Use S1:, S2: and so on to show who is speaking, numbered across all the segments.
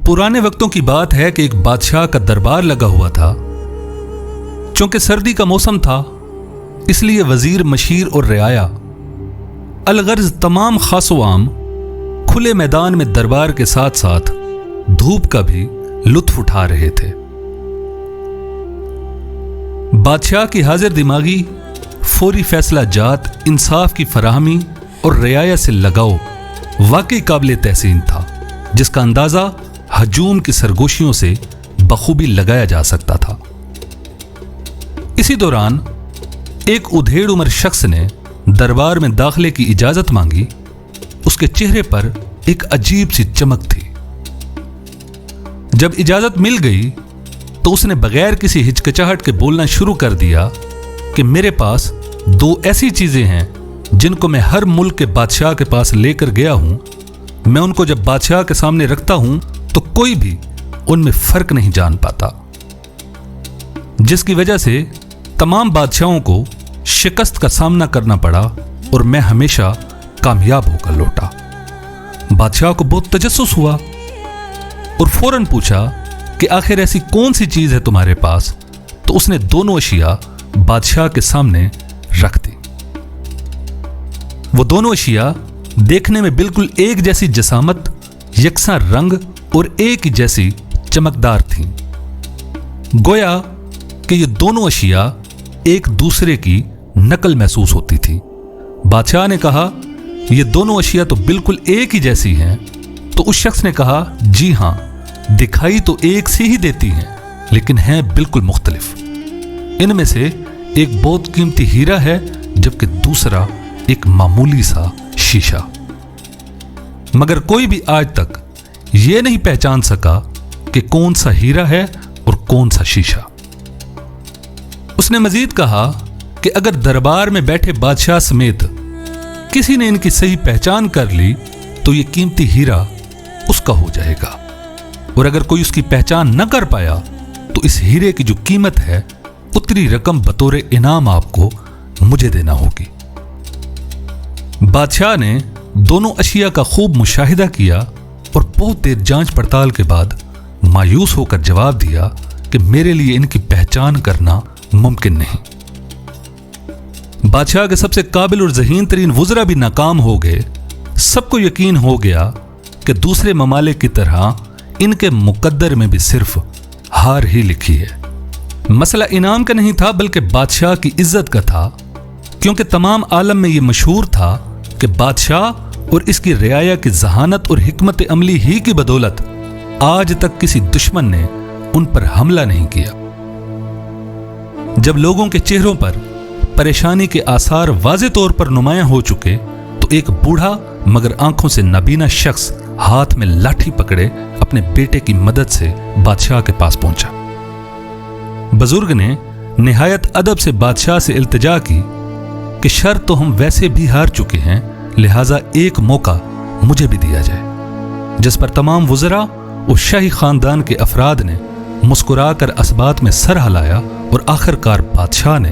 S1: पुराने वक्तों की बात है कि एक बादशाह का दरबार लगा हुआ था। चूंकि सर्दी का मौसम था, इसलिए वजीर, मशीर और रियाया अलगर्ज तमाम खासो आम खुले मैदान में दरबार के साथ साथ धूप का भी लुत्फ उठा रहे थे। बादशाह की हाजिर दिमागी, फौरी फैसला जात, इंसाफ की फराहमी और रियाया से लगाव वाकई काबिल तहसीन था, जिसका अंदाजा हजूम की सरगोशियों से बखूबी लगाया जा सकता था। इसी दौरान एक उधेड़ उम्र शख्स ने दरबार में दाखिले की इजाजत मांगी। उसके चेहरे पर एक अजीब सी चमक थी। जब इजाजत मिल गई तो उसने बगैर किसी हिचकिचाहट के बोलना शुरू कर दिया कि मेरे पास 2 ऐसी चीजें हैं जिनको मैं हर मुल्क के बादशाह के पास लेकर गया हूं। मैं उनको जब बादशाह के सामने रखता हूं तो कोई भी उनमें फर्क नहीं जान पाता, जिसकी वजह से तमाम बादशाहों को शिकस्त का सामना करना पड़ा और मैं हमेशा कामयाब होकर लौटा। बादशाह को बहुत तजस्सुस हुआ और फौरन पूछा कि आखिर ऐसी कौन सी चीज है तुम्हारे पास। तो उसने दोनों अशिया बादशाह के सामने रख दी। वो दोनों अशिया देखने में बिल्कुल एक जैसी जसामत, यकसा रंग और एक ही जैसी चमकदार थीं। गोया कि ये दोनों अशिया एक दूसरे की नकल महसूस होती थी। बादशाह ने कहा, ये दोनों अशिया तो बिल्कुल एक ही जैसी हैं। तो उस शख्स ने कहा, जी हां, दिखाई तो एक सी ही देती हैं, लेकिन हैं बिल्कुल मुख्तलिफ। इनमें से एक बहुत कीमती हीरा है, जबकि दूसरा एक मामूली सा शीशा। मगर कोई भी आज तक यह नहीं पहचान सका कि कौन सा हीरा है और कौन सा शीशा। उसने मजीद कहा कि अगर दरबार में बैठे बादशाह समेत किसी ने इनकी सही पहचान कर ली तो यह कीमती हीरा उसका हो जाएगा, और अगर कोई उसकी पहचान न कर पाया तो इस हीरे की जो कीमत है उतनी रकम बतौर इनाम आपको मुझे देना होगी। बादशाह ने दोनों अशिया का खूब मुशाहिदा किया और बहुत देर जांच पड़ताल के बाद मायूस होकर जवाब दिया कि मेरे लिए इनकी पहचान करना मुमकिन नहीं। बादशाह के सबसे काबिल और ज़हीन तरीन वुज़रा भी नाकाम हो गए। सबको यकीन हो गया कि दूसरे ममालिक की तरह इनके मुकद्दर में भी सिर्फ हार ही लिखी है। मसला इनाम का नहीं था, बल्कि बादशाह की इज्जत का था, क्योंकि तमाम आलम में यह मशहूर था कि बादशाह और इसकी रियाया की जहानत और हिकमत अमली ही की बदौलत आज तक किसी दुश्मन ने उन पर हमला नहीं किया। जब लोगों के चेहरों पर परेशानी के आसार वाज़े तौर पर नुमायां हो चुके तो एक बूढ़ा मगर आंखों से नाबीना शख्स हाथ में लाठी पकड़े अपने बेटे की मदद से बादशाह के पास पहुंचा। बुजुर्ग ने निहायत अदब से बादशाह से इल्तिजा की कि शर्त तो हम वैसे भी हार चुके हैं, लिहाजा एक मौका मुझे भी दिया जाए। जिस पर तमाम वुज़रा और शाही खानदान के अफराद ने मुस्कुराकर असबात में सर हिलाया और आखिरकार बादशाह ने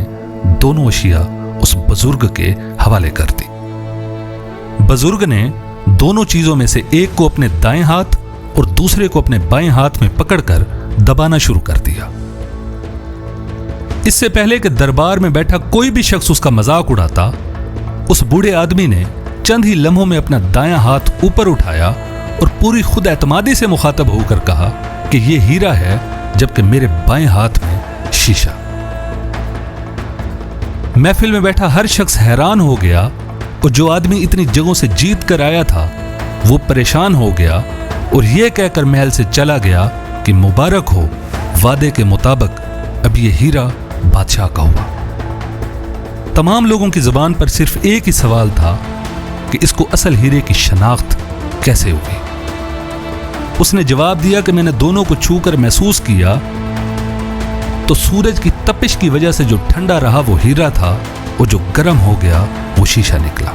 S1: दोनों अशिया उस बुजुर्ग के हवाले कर दी। बुजुर्ग ने दोनों चीजों में से एक को अपने दाएं हाथ और दूसरे को अपने बाएं हाथ में पकड़कर दबाना शुरू कर दिया। इससे पहले कि दरबार में बैठा कोई भी शख्स उसका मजाक उड़ाता, उस बूढ़े आदमी ने चंद ही लम्हों में अपना दायां हाथ ऊपर उठाया और पूरी खुद एतमादी से मुखातब होकर कहा कि यह हीरा है, जबकि मेरे बाएं हाथ में शीशा। महफिल में बैठा हर शख्स हैरान हो गया और जो आदमी इतनी जगहों से जीत कर आया था वो परेशान हो गया और यह कहकर महल से चला गया कि मुबारक हो, वादे के मुताबिक अब यह हीरा बादशाह का हुआ। तमाम लोगों की जुबान पर सिर्फ एक ही सवाल था कि इसको असल हीरे की शनाख्त कैसे हुई। उसने जवाब दिया कि मैंने दोनों को छूकर महसूस किया तो सूरज की तपिश की वजह से जो ठंडा रहा वो हीरा था और जो गर्म हो गया वो शीशा निकला।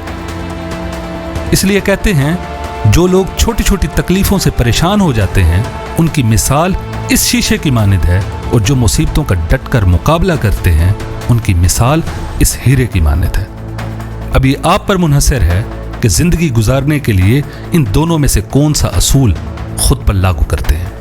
S1: इसलिए कहते हैं जो लोग छोटी छोटी तकलीफों से परेशान हो जाते हैं उनकी मिसाल इस शीशे की मानिद है, और जो मुसीबतों का डटकर मुकाबला करते हैं उनकी मिसाल इस हीरे की मानिद है। अब ये आप पर मुनहसर है कि जिंदगी गुजारने के लिए इन दोनों में से कौन सा असूल खुद पर लागू करते हैं।